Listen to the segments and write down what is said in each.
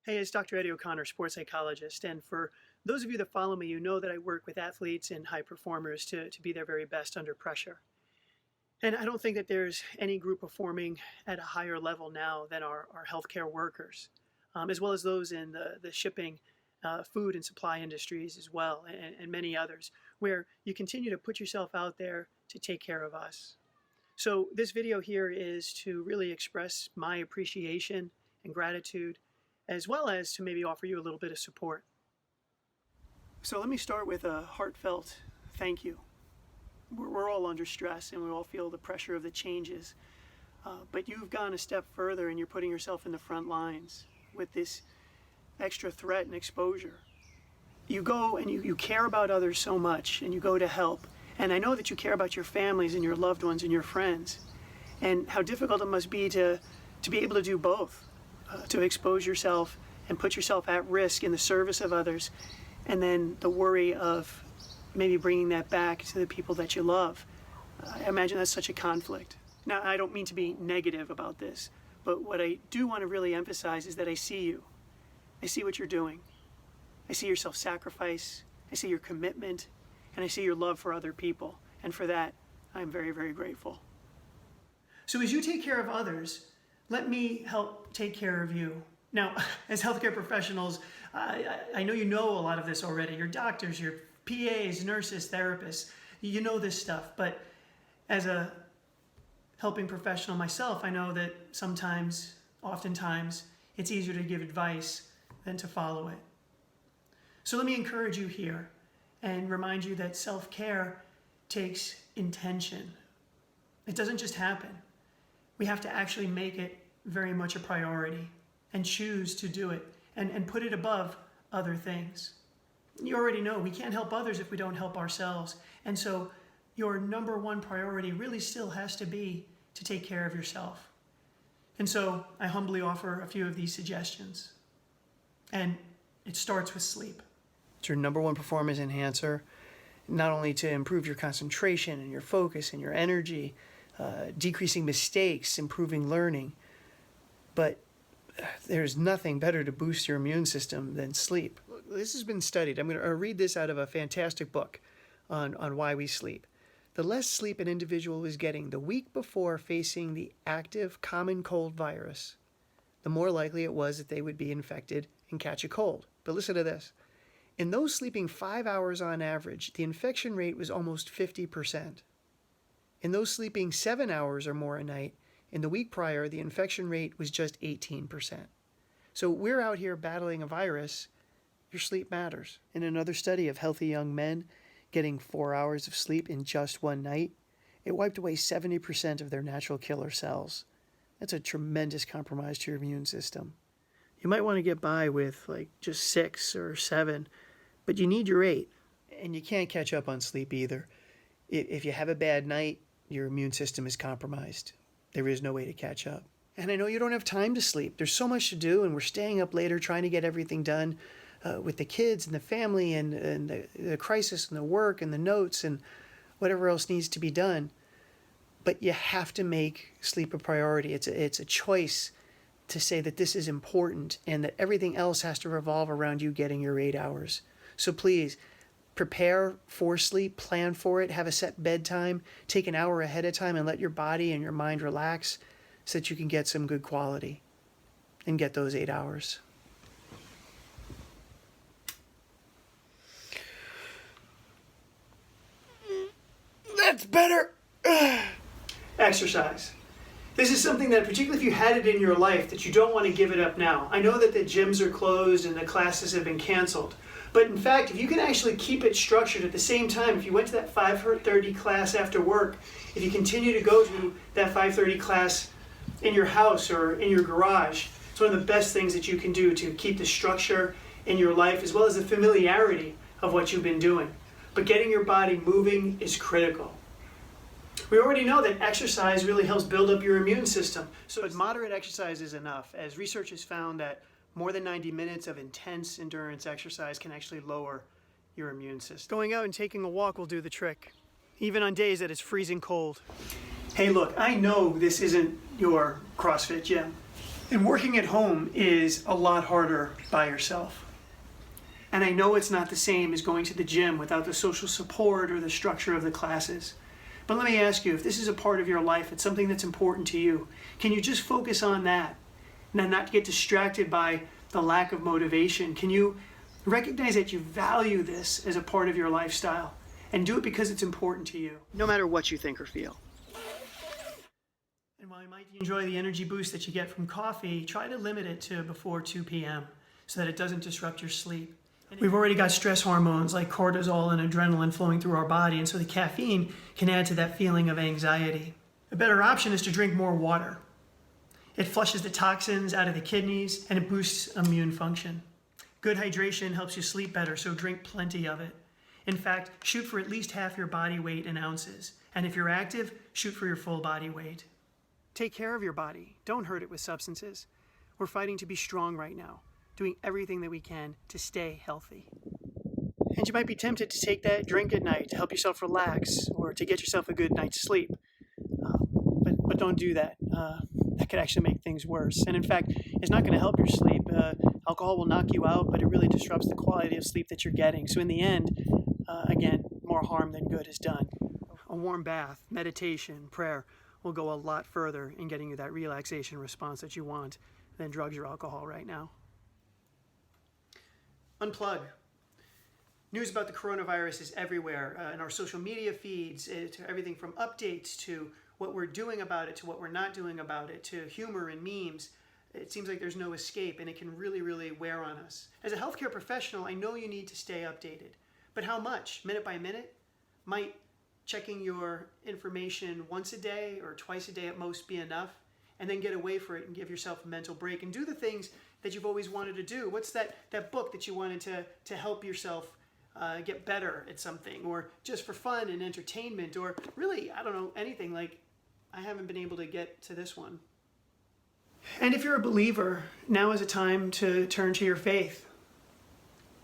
Hey, it's Dr. Eddie O'Connor, sports psychologist. And for those of you that follow me, you know that I work with athletes and high performers to be their very best under pressure. And I don't think that there's any group performing at a higher level now than our healthcare workers, as well as those in the shipping, food and supply industries as well, and many others, where you continue to put yourself out there to take care of us. So this video here is to really express my appreciation and gratitude, as well as to maybe offer you a little bit of support. So let me start with a heartfelt thank you. We're all under stress and we all feel the pressure of the changes, but you've gone a step further and you're putting yourself in the front lines with this extra threat and exposure. You go and you care about others so much, and you go to help. And I know that you care about your families and your loved ones and your friends, and how difficult it must be to be able to do both, to expose yourself and put yourself at risk in the service of others, and then the worry of maybe bringing that back to the people that you love. I imagine that's such a conflict. Now, I don't mean to be negative about this, but what I do want to really emphasize is that I see you. I see what you're doing. I see your self-sacrifice. I see your commitment. And I see your love for other people. And for that, I'm very, very grateful. So as you take care of others, let me help take care of you. Now, as healthcare professionals, I know you know a lot of this already. You're doctors, you're PAs, nurses, therapists. You know this stuff. But as a helping professional myself, I know that sometimes, oftentimes, it's easier to give advice than to follow it. So let me encourage you here and remind you that self-care takes intention. It doesn't just happen. We have to actually make it very much a priority and choose to do it and put it above other things. You already know we can't help others if we don't help ourselves. And so your number one priority really still has to be to take care of yourself. And so I humbly offer a few of these suggestions. And it starts with sleep. It's your number one performance enhancer, not only to improve your concentration and your focus and your energy, decreasing mistakes, improving learning, but there's nothing better to boost your immune system than sleep. This has been studied. I'm going to read this out of a fantastic book on why we sleep. The less sleep an individual was getting the week before facing the active common cold virus, the more likely it was that they would be infected and catch a cold. But listen to this. In those sleeping 5 hours on average, the infection rate was almost 50%. In those sleeping 7 hours or more a night, in the week prior, the infection rate was just 18%. So we're out here battling a virus. Your sleep matters. In another study of healthy young men getting 4 hours of sleep in just one night, it wiped away 70% of their natural killer cells. That's a tremendous compromise to your immune system. You might want to get by with like just 6 or 7, but you need your 8. And you can't catch up on sleep either. If you have a bad night, your immune system is compromised. There is no way to catch up. And I know you don't have time to sleep. There's so much to do, and we're staying up later trying to get everything done with the kids and the family and the crisis and the work and the notes and whatever else needs to be done. But you have to make sleep a priority. It's a choice to say that this is important and that everything else has to revolve around you getting your 8 hours. So please, prepare for sleep, plan for it, have a set bedtime, take an hour ahead of time and let your body and your mind relax so that you can get some good quality and get those 8 hours. That's better. Exercise. This is something that, particularly if you had it in your life, that you don't want to give it up now. I know that the gyms are closed and the classes have been canceled. But in fact, if you can actually keep it structured at the same time, if you went to that 5:30 class after work, if you continue to go to that 5:30 class in your house or in your garage, it's one of the best things that you can do to keep the structure in your life as well as the familiarity of what you've been doing. But getting your body moving is critical. We already know that exercise really helps build up your immune system. But moderate exercise is enough, as research has found that more than 90 minutes of intense endurance exercise can actually lower your immune system. Going out and taking a walk will do the trick, even on days that it's freezing cold. Hey look, I know this isn't your CrossFit gym, And working at home is a lot harder by yourself. And I know it's not the same as going to the gym without the social support or the structure of the classes. But let me ask you, if this is a part of your life, it's something that's important to you, can you just focus on that and not get distracted by the lack of motivation? Can you recognize that you value this as a part of your lifestyle and do it because it's important to you, no matter what you think or feel? And while you might enjoy the energy boost that you get from coffee, try to limit it to before 2 p.m. so that it doesn't disrupt your sleep. We've already got stress hormones like cortisol and adrenaline flowing through our body, and so the caffeine can add to that feeling of anxiety. A better option is to drink more water. It flushes the toxins out of the kidneys and it boosts immune function. Good hydration helps you sleep better, so drink plenty of it. In fact, shoot for at least half your body weight in ounces. And if you're active, shoot for your full body weight. Take care of your body. Don't hurt it with substances. We're fighting to be strong right now, doing everything that we can to stay healthy. And you might be tempted to take that drink at night to help yourself relax or to get yourself a good night's sleep. But don't do that. That could actually make things worse. And in fact, it's not going to help your sleep. Alcohol will knock you out, but it really disrupts the quality of sleep that you're getting. So in the end, again, more harm than good is done. A warm bath, meditation, prayer will go a lot further in getting you that relaxation response that you want than drugs or alcohol right now. Unplug. News about the coronavirus is everywhere in our social media feeds, to everything from updates to what we're doing about it to what we're not doing about it to humor and memes. It seems like there's no escape, and it can really, really wear on us. As a healthcare professional, I know you need to stay updated. But how much? Minute by minute? Might checking your information once a day or twice a day at most be enough? And then get away from it and give yourself a mental break and do the things that you've always wanted to do. What's that book that you wanted to help yourself get better at something, or just for fun and entertainment, or really, I don't know, anything. Like, I haven't been able to get to this one. And if you're a believer, now is a time to turn to your faith.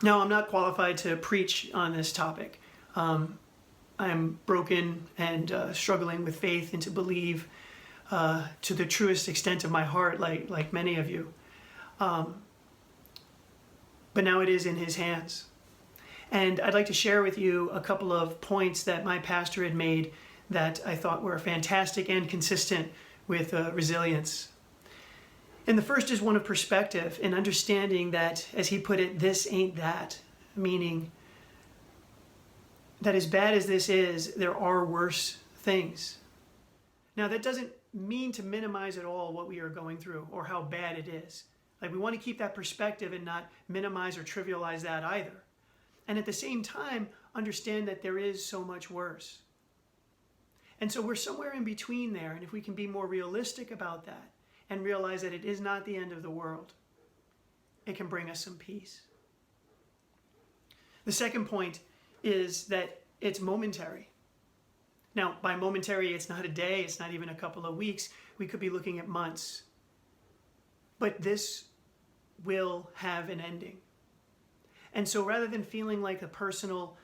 Now, I'm not qualified to preach on this topic. I'm broken and struggling with faith and to believe to the truest extent of my heart, like many of you. But now it is in His hands. And I'd like to share with you a couple of points that my pastor had made that I thought were fantastic and consistent with resilience. And the first is one of perspective and understanding that, as he put it, this ain't that. Meaning that as bad as this is, there are worse things. Now, that doesn't mean to minimize at all what we are going through or how bad it is. Like, we want to keep that perspective and not minimize or trivialize that either. And at the same time, understand that there is so much worse. And so we're somewhere in between there. And if we can be more realistic about that and realize that it is not the end of the world, it can bring us some peace. The second point is that it's momentary. Now, by momentary, it's not a day, it's not even a couple of weeks. We could be looking at months. But this will have an ending. And so rather than feeling like the personal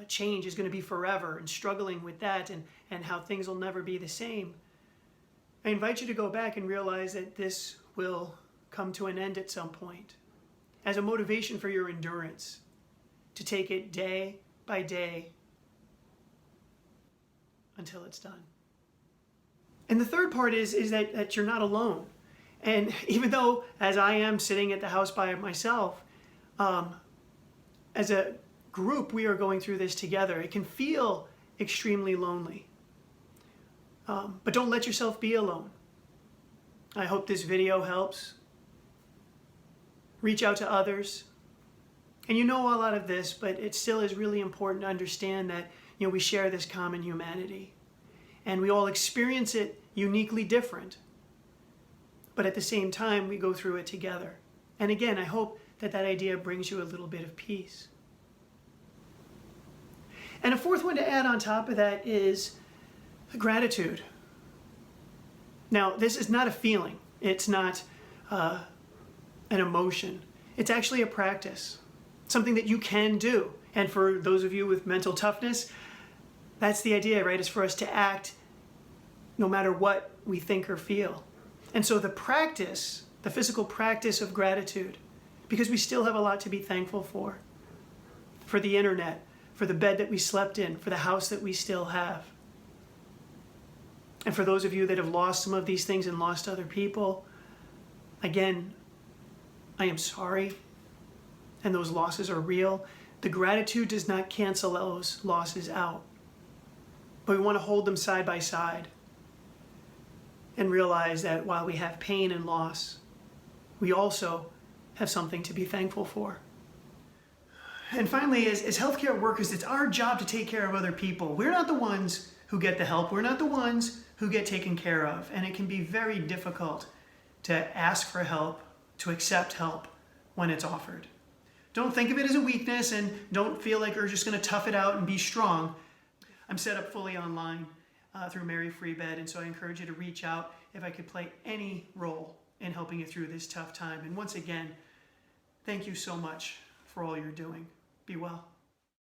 change is going to be forever and struggling with that and how things will never be the same, I invite you to go back and realize that this will come to an end at some point as a motivation for your endurance, to take it day by day until it's done. And the third part is that you're not alone. And even though, as I am sitting at the house by myself, as a group, we are going through this together. It can feel extremely lonely. But don't let yourself be alone. I hope this video helps. Reach out to others. And you know a lot of this, but it still is really important to understand that, we share this common humanity. And we all experience it uniquely different. But at the same time, we go through it together. And again, I hope that idea brings you a little bit of peace. And a fourth one to add on top of that is gratitude. Now, this is not a feeling. It's not an emotion. It's actually a practice, something that you can do. And for those of you with mental toughness, that's the idea, right? Is for us to act no matter what we think or feel. And so the practice the physical practice of gratitude, because we still have a lot to be thankful for. For the internet, for the bed that we slept in, for the house that we still have. And for those of you that have lost some of these things and lost other people, again, I am sorry. And those losses are real. The gratitude does not cancel those losses out. But we want to hold them side by side and realize that while we have pain and loss, we also have something to be thankful for. And finally, as healthcare workers, it's our job to take care of other people. We're not the ones who get the help. We're not the ones who get taken care of. And it can be very difficult to ask for help, to accept help when it's offered. Don't think of it as a weakness and don't feel like you're just going to tough it out and be strong. I'm set up fully online through Mary Free Bed, and so I encourage you to reach out if I could play any role in helping you through this tough time. And once again, thank you so much for all you're doing. Be well.